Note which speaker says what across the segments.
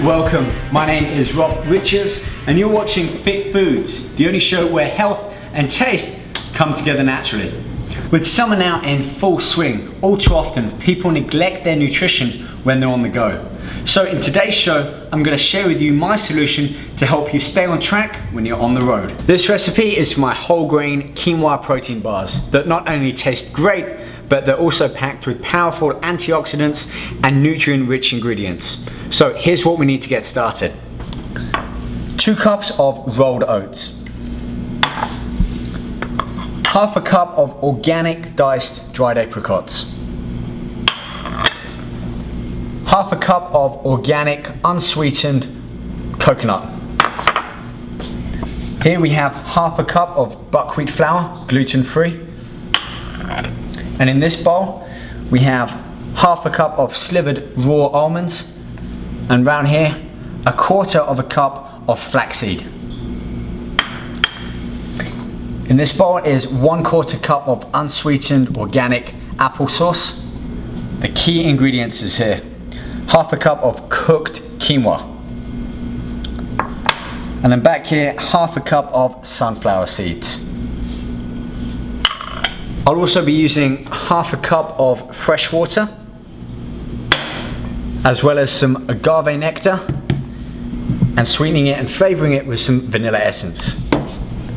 Speaker 1: Welcome, my name is Rob Richards and you're watching Fit Foods, the only show where health and taste come together naturally. With summer now in full swing, all too often people neglect their nutrition when they're on the go. So in today's show, I'm going to share with you my solution to help you stay on track when you're on the road. This recipe is for my whole grain quinoa protein bars that not only taste great, but they're also packed with powerful antioxidants and nutrient-rich ingredients. So here's what we need to get started. 2 cups of rolled oats. Half a cup of organic diced dried apricots. Half a cup of organic unsweetened coconut. Here we have half a cup of buckwheat flour, gluten-free. And in this bowl, we have half a cup of slivered raw almonds, and round here, 1/4 of a cup of flaxseed. In this bowl is 1/4 cup of unsweetened organic applesauce. The key ingredients is here. Half a cup of cooked quinoa. And then back here, half a cup of sunflower seeds. I'll also be using half a cup of fresh water, as well as some agave nectar, and sweetening it and flavoring it with some vanilla essence.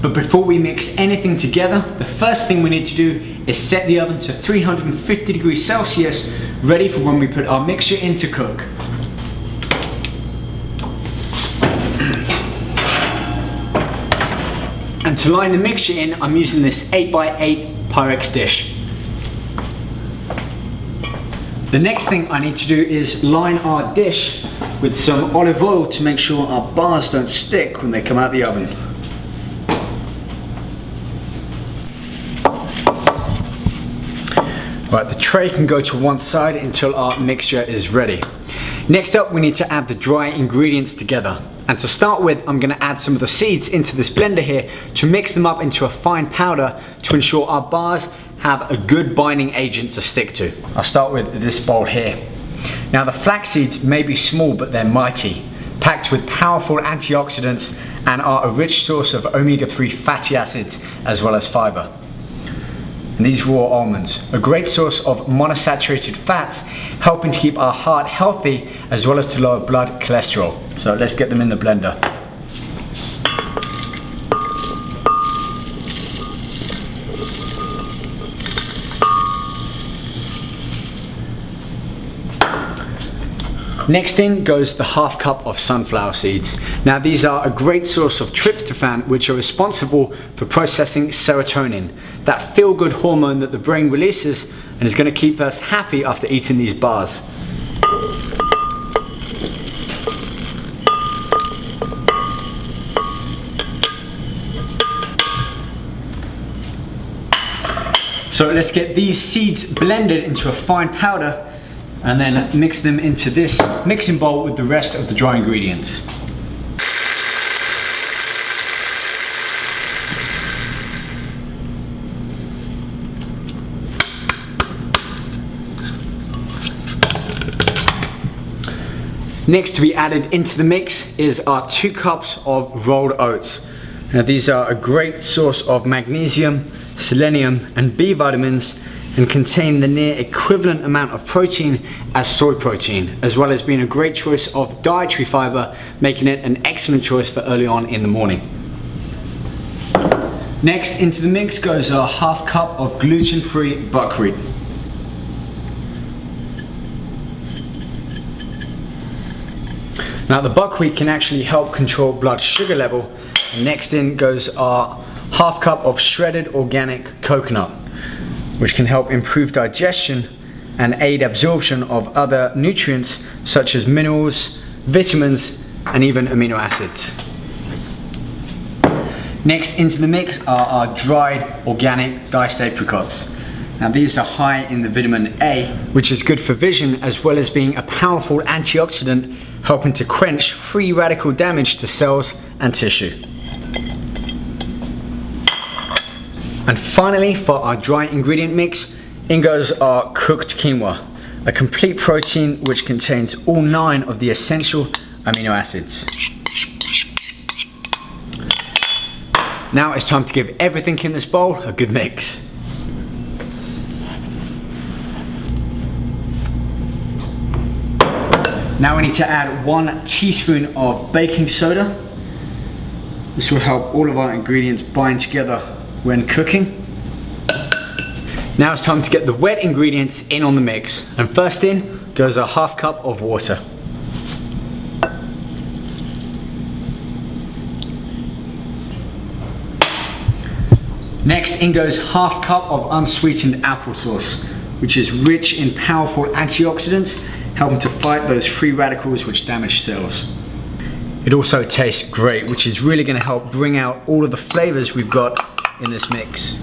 Speaker 1: But before we mix anything together, the first thing we need to do is set the oven to 350 degrees Celsius, ready for when we put our mixture in to cook. And to line the mixture in, I'm using this 8x8 Pyrex dish. The next thing I need to do is line our dish with some olive oil to make sure our bars don't stick when they come out the oven. Right, the tray can go to one side until our mixture is ready. Next up, we need to add the dry ingredients together. And to start with, I'm going to add some of the seeds into this blender here to mix them up into a fine powder to ensure our bars have a good binding agent to stick to. I'll start with this bowl here. Now the flax seeds may be small, but they're mighty, packed with powerful antioxidants and are a rich source of omega-3 fatty acids as well as fiber. And these raw almonds, a great source of monounsaturated fats, helping to keep our heart healthy as well as to lower blood cholesterol. So let's get them in the blender. Next in goes the half cup of sunflower seeds. Now these are a great source of tryptophan, which are responsible for processing serotonin, that feel-good hormone that the brain releases and is going to keep us happy after eating these bars. So let's get these seeds blended into a fine powder and then mix them into this mixing bowl with the rest of the dry ingredients. Next to be added into the mix is our 2 cups of rolled oats. Now these are a great source of magnesium, selenium and B vitamins, and contain the near equivalent amount of protein as soy protein, as well as being a great choice of dietary fiber, making it an excellent choice for early on in the morning. Next into the mix goes our half cup of gluten-free buckwheat. Now the buckwheat can actually help control blood sugar level. And next in goes our half cup of shredded organic coconut, which can help improve digestion and aid absorption of other nutrients such as minerals, vitamins, and even amino acids. Next into the mix are our dried organic diced apricots. Now these are high in the vitamin A, which is good for vision as well as being a powerful antioxidant, helping to quench free radical damage to cells and tissue. And finally, for our dry ingredient mix, in goes our cooked quinoa, a complete protein which contains all 9 of the essential amino acids. Now it's time to give everything in this bowl a good mix. Now we need to add 1 teaspoon of baking soda. This will help all of our ingredients bind together when cooking. Now it's time to get the wet ingredients in on the mix. And first in goes a half cup of water. Next in goes half cup of unsweetened applesauce, which is rich in powerful antioxidants, helping to fight those free radicals which damage cells. It also tastes great, which is really going to help bring out all of the flavors we've got in this mix.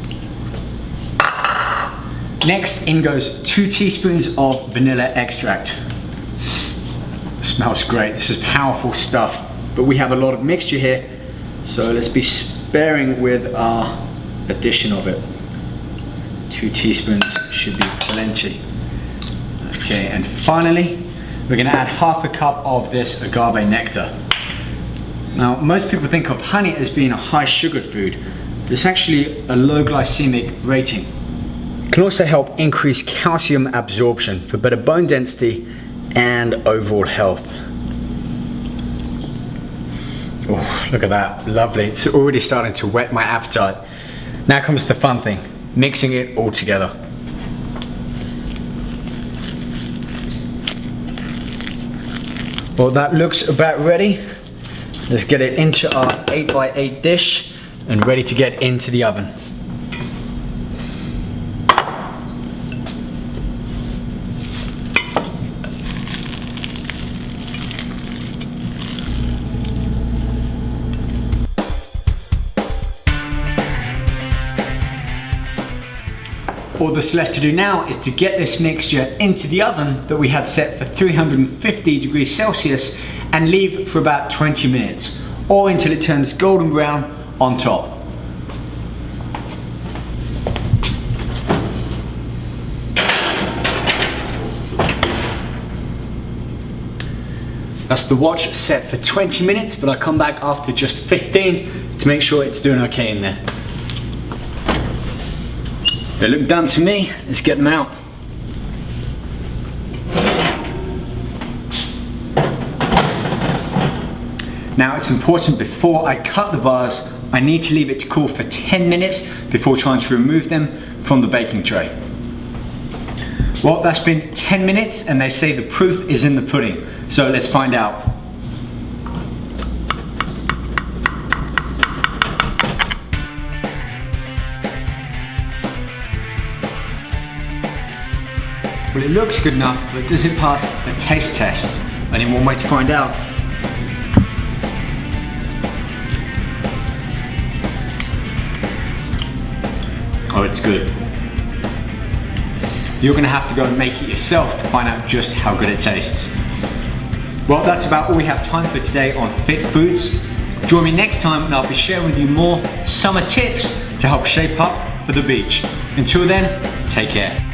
Speaker 1: Next in goes 2 teaspoons of vanilla extract. It smells great. This is powerful stuff, but we have a lot of mixture here, so let's be sparing with our addition of it. 2 teaspoons should be plenty. Okay, and finally, we're gonna add half a cup of this agave nectar. Now, most people think of honey as being a high sugar food, but it's actually a low glycemic rating. It can also help increase calcium absorption for better bone density and overall health. Oh, look at that, lovely. It's already starting to whet my appetite. Now comes the fun thing, mixing it all together. Well, that looks about ready. Let's get it into our 8x8 dish and ready to get into the oven. All that's left to do now is to get this mixture into the oven that we had set for 350 degrees Celsius and leave for about 20 minutes, or until it turns golden brown on top. That's the watch set for 20 minutes, but I come back after just 15 to make sure it's doing okay in there. They look done to me. Let's get them out. Now it's important, before I cut the bars, I need to leave it to cool for 10 minutes before trying to remove them from the baking tray. Well, that's been 10 minutes and they say the proof is in the pudding. So let's find out. Well, it looks good enough, but does it pass the taste test? Only one way to find out. Oh, it's good. You're gonna have to go and make it yourself to find out just how good it tastes. Well, that's about all we have time for today on Fit Foods. Join me next time and I'll be sharing with you more summer tips to help shape up for the beach. Until then, take care.